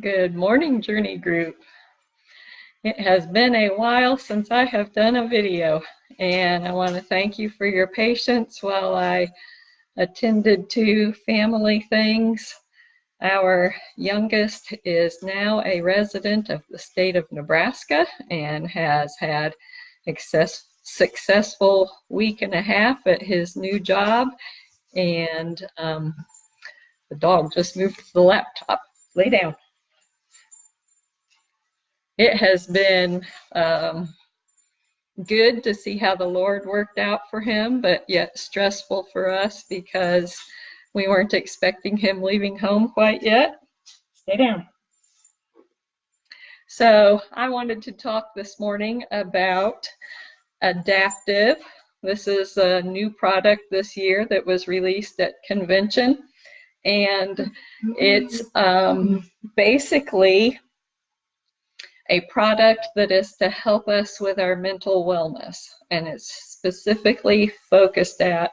Good morning, Journey Group. It has been a while since I have done a video, and I want to thank you for your patience while I attended to family things. Our youngest is now a resident of the state of Nebraska and has had a successful week and a half at his new job, and the dog just moved to the laptop. Lay down. It has been good to see how the Lord worked out for him, but yet stressful for us because we weren't expecting him leaving home quite yet. Stay down. So I wanted to talk this morning about adaptiv. This is a new product this year that was released at convention, and it's basically a product that is to help us with our mental wellness, and it's specifically focused at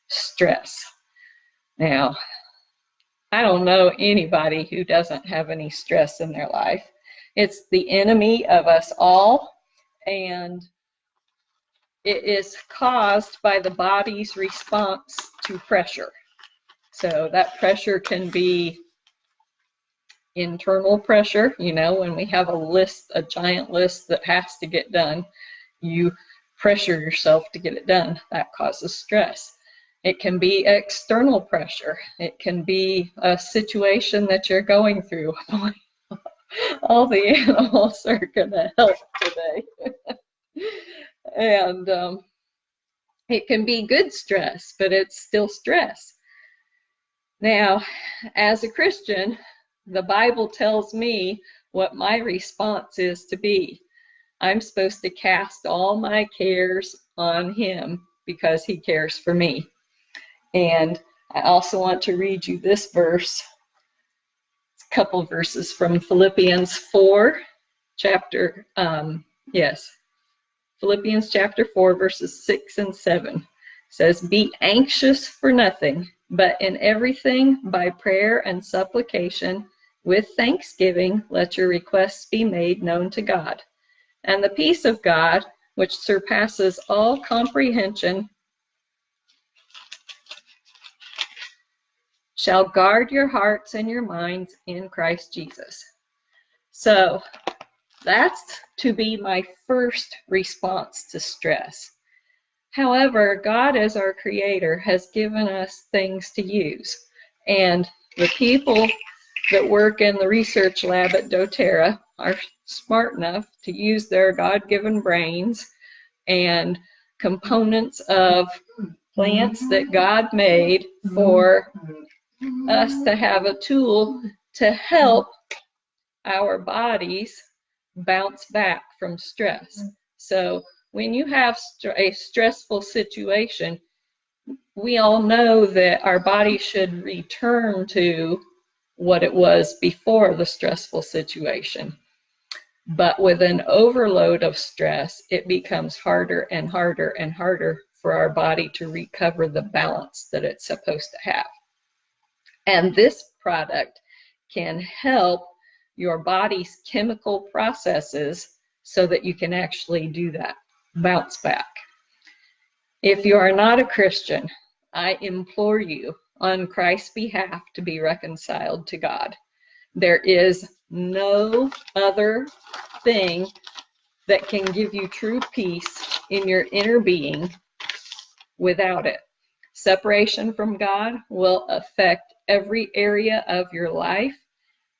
stress. Now, I don't know anybody who doesn't have any stress in their life. It's the enemy of us all, and it is caused by the body's response to pressure. So that pressure can be internal pressure, when we have a giant list that has to get done, you pressure yourself to get it done. That causes stress. It can be external pressure. It can be a situation that you're going through. All the animals are going to help today. And it can be good stress, but it's still stress. Now, as a Christian, the Bible tells me what my response is to be. I'm supposed to cast all my cares on him because he cares for me. And I also want to read you this verse, a couple verses from Philippians 4, Philippians chapter 4, verses 6 and 7. It says, "Be anxious for nothing, but in everything by prayer and supplication, with thanksgiving, let your requests be made known to God. And the peace of God, which surpasses all comprehension, shall guard your hearts and your minds in Christ Jesus." So that's to be my first response to stress. However, God as our creator has given us things to use. And the people that work in the research lab at doTERRA are smart enough to use their God-given brains and components of plants that God made for us to have a tool to help our bodies bounce back from stress. So when you have a stressful situation, we all know that our body should return to what it was before the stressful situation. But with an overload of stress, it becomes harder and harder and harder for our body to recover the balance that it's supposed to have. And this product can help your body's chemical processes so that you can actually do that, bounce back. If you are not a Christian, I implore you on Christ's behalf to be reconciled to God. There is no other thing that can give you true peace in your inner being without it. Separation from God will affect every area of your life,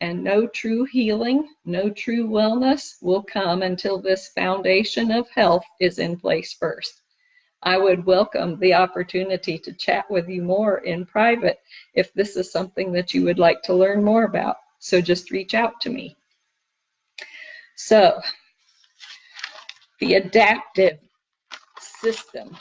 and no true healing, no true wellness will come until this foundation of health is in place first. I would welcome the opportunity to chat with you more in private if this is something that you would like to learn more about. So just reach out to me. So, the adaptiv system.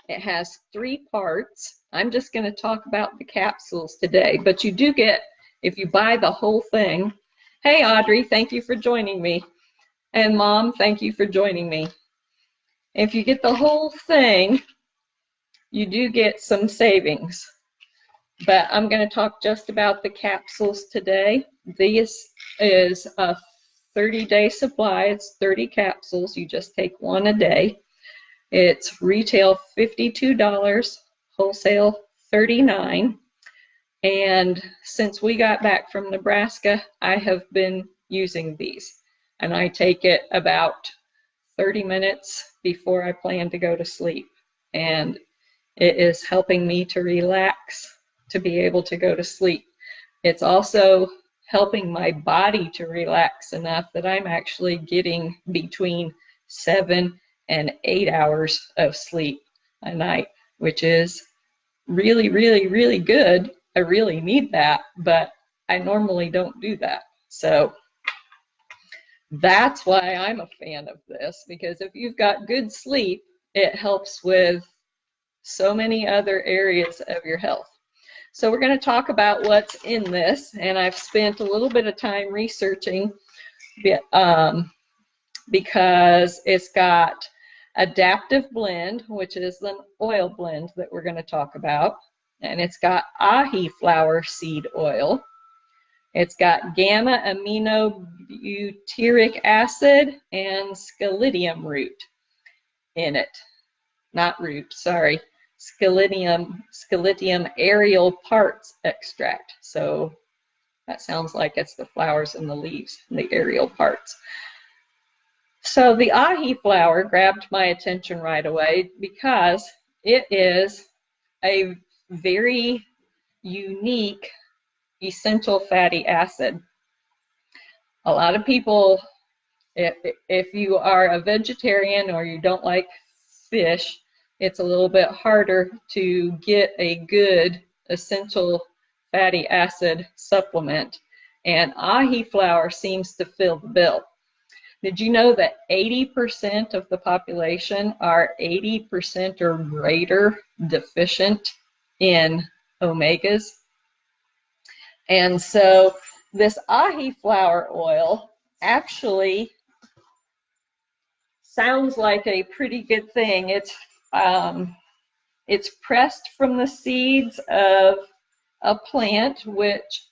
It has 3 parts. I'm just going to talk about the capsules today, but you do get, if you buy the whole thing. Hey Audrey, thank you for joining me. And Mom, thank you for joining me. If you get the whole thing, you do get some savings. but I'm going to talk just about the capsules today. This is a 30-day supply. It's 30 capsules. You just take one a day. It's retail $52, wholesale $39. And since we got back from Nebraska, I have been using these. And I take it about 30 minutes before I plan to go to sleep. And it is helping me to relax, to be able to go to sleep. It's also helping my body to relax enough that I'm actually getting between 7 and 8 hours of sleep a night, which is really, really, really good. I really need that, but I normally don't do that. So that's why I'm a fan of this, because if you've got good sleep, it helps with so many other areas of your health. So we're going to talk about what's in this, and I've spent a little bit of time researching because it's got adaptiv blend, which is the oil blend that we're going to talk about, and it's got ahi flower seed oil. It's got gamma amino butyric acid and scallidium root in it. Not root, sorry. Scallidium aerial parts extract. So that sounds like it's the flowers and the leaves, the aerial parts. So the ahi flower grabbed my attention right away because it is a very unique essential fatty acid. A lot of people, if you are a vegetarian or you don't like fish, it's a little bit harder to get a good essential fatty acid supplement. And ahi flower seems to fill the bill. Did you know that 80% of the population are 80% or greater deficient in omegas? And so this ahi flower oil actually sounds like a pretty good thing. It's pressed from the seeds of a plant which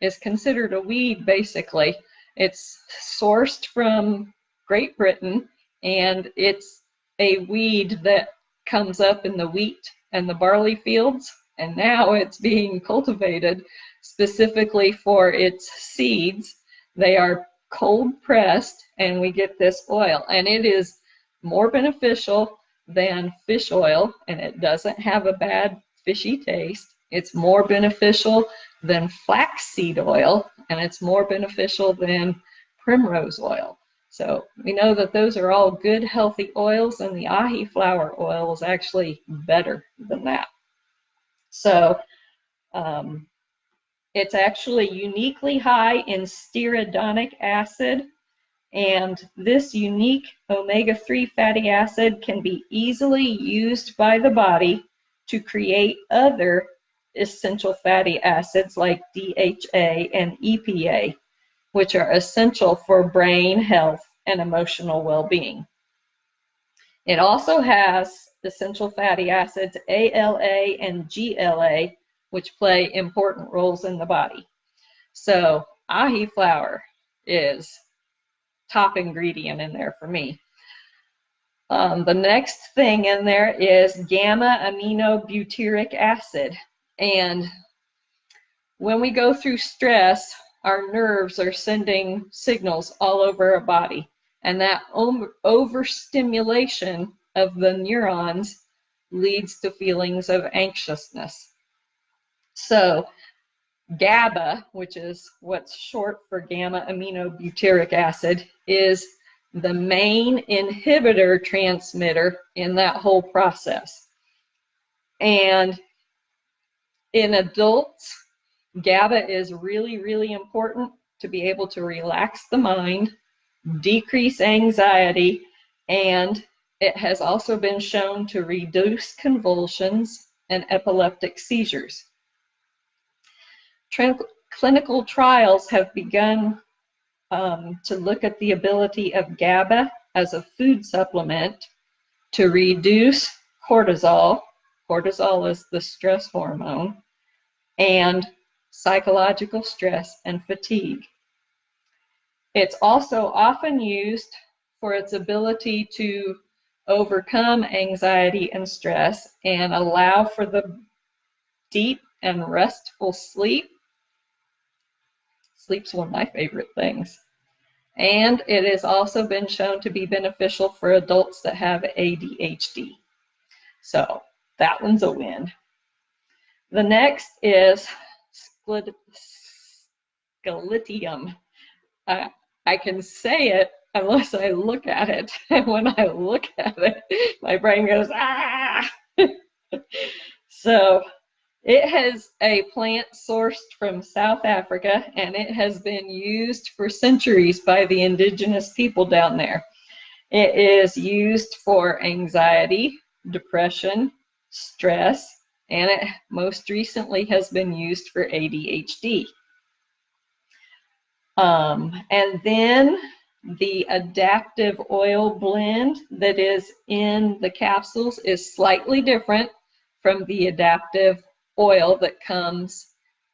is considered a weed, basically. It's sourced from Great Britain, and it's a weed that comes up in the wheat and the barley fields, and now it's being cultivated specifically for its seeds. They are cold pressed, and we get this oil, and it is more beneficial than fish oil, and it doesn't have a bad fishy taste. It's more beneficial than flaxseed oil, and it's more beneficial than primrose oil. So we know that those are all good, healthy oils, and the ahi flower oil is actually better than that. So it's actually uniquely high in stearidonic acid, and this unique omega-3 fatty acid can be easily used by the body to create other essential fatty acids like DHA and EPA, which are essential for brain health and emotional well-being. It also has essential fatty acids ALA and GLA, which play important roles in the body. So ahi flower is top ingredient in there for me. The next thing in there is gamma amino butyric acid. And when we go through stress, our nerves are sending signals all over our body. And that overstimulation of the neurons leads to feelings of anxiousness. So GABA, which is what's short for gamma amino butyric acid, is the main inhibitor transmitter in that whole process. And in adults, GABA is really, really important to be able to relax the mind, decrease anxiety, and it has also been shown to reduce convulsions and epileptic seizures. Clinical trials have begun to look at the ability of GABA as a food supplement to reduce cortisol cortisol is the stress hormone, and psychological stress and fatigue. It's also often used for its ability to overcome anxiety and stress and allow for the deep and restful sleep. Sleep's one of my favorite things. And it has also been shown to be beneficial for adults that have ADHD. So that one's a win. The next is sclitium. I can say it unless I look at it. And when I look at it, my brain goes, ah! So it has a plant sourced from South Africa, and it has been used for centuries by the indigenous people down there. It is used for anxiety, depression, stress, and it most recently has been used for ADHD. And then the adaptiv oil blend that is in the capsules is slightly different from the adaptiv oil that comes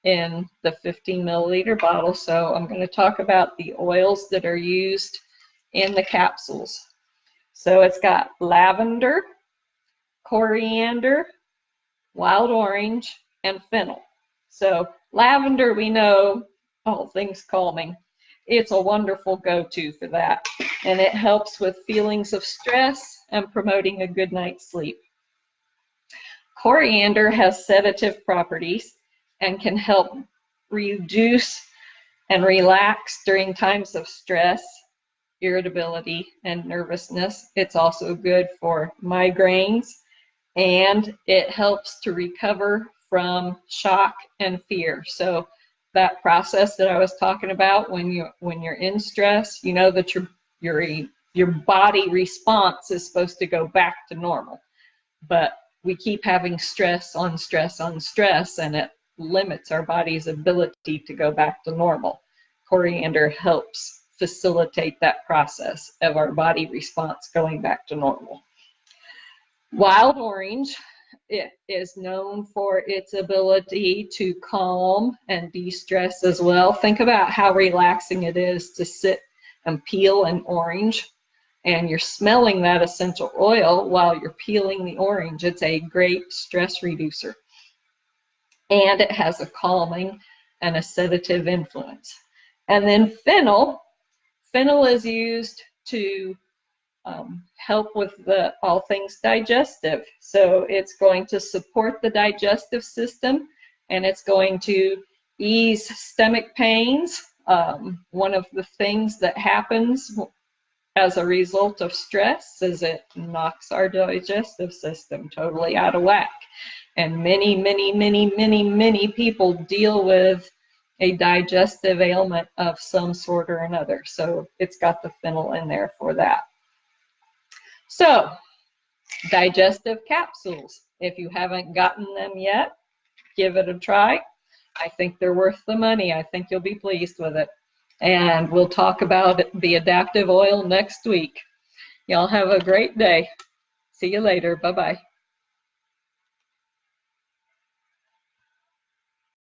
in the 15 milliliter bottle. So I'm going to talk about the oils that are used in the capsules. So it's got lavender, coriander, wild orange, and fennel. So lavender, we know, all things calming. It's a wonderful go-to for that. And it helps with feelings of stress and promoting a good night's sleep. Coriander has sedative properties and can help reduce and relax during times of stress, irritability, and nervousness. It's also good for migraines, and it helps to recover from shock and fear. So that process that I was talking about, when you're in stress, you know that your body response is supposed to go back to normal, but we keep having stress on stress on stress, and it limits our body's ability to go back to normal. Coriander helps facilitate that process of our body response going back to normal. Wild orange, it is known for its ability to calm and de-stress as well. Think about how relaxing it is to sit and peel an orange, and you're smelling that essential oil while you're peeling the orange. It's a great stress reducer. And it has a calming and a sedative influence. And then fennel is used to help with all things digestive. So it's going to support the digestive system, and it's going to ease stomach pains. One of the things that happens as a result of stress is it knocks our digestive system totally out of whack. And many, many, many, many, many people deal with a digestive ailment of some sort or another. So it's got the fennel in there for that. So, digestive capsules. If you haven't gotten them yet, give it a try. I think they're worth the money. I think you'll be pleased with it. And we'll talk about the adaptiv oil next week. Y'all have a great day. See you later. Bye-bye.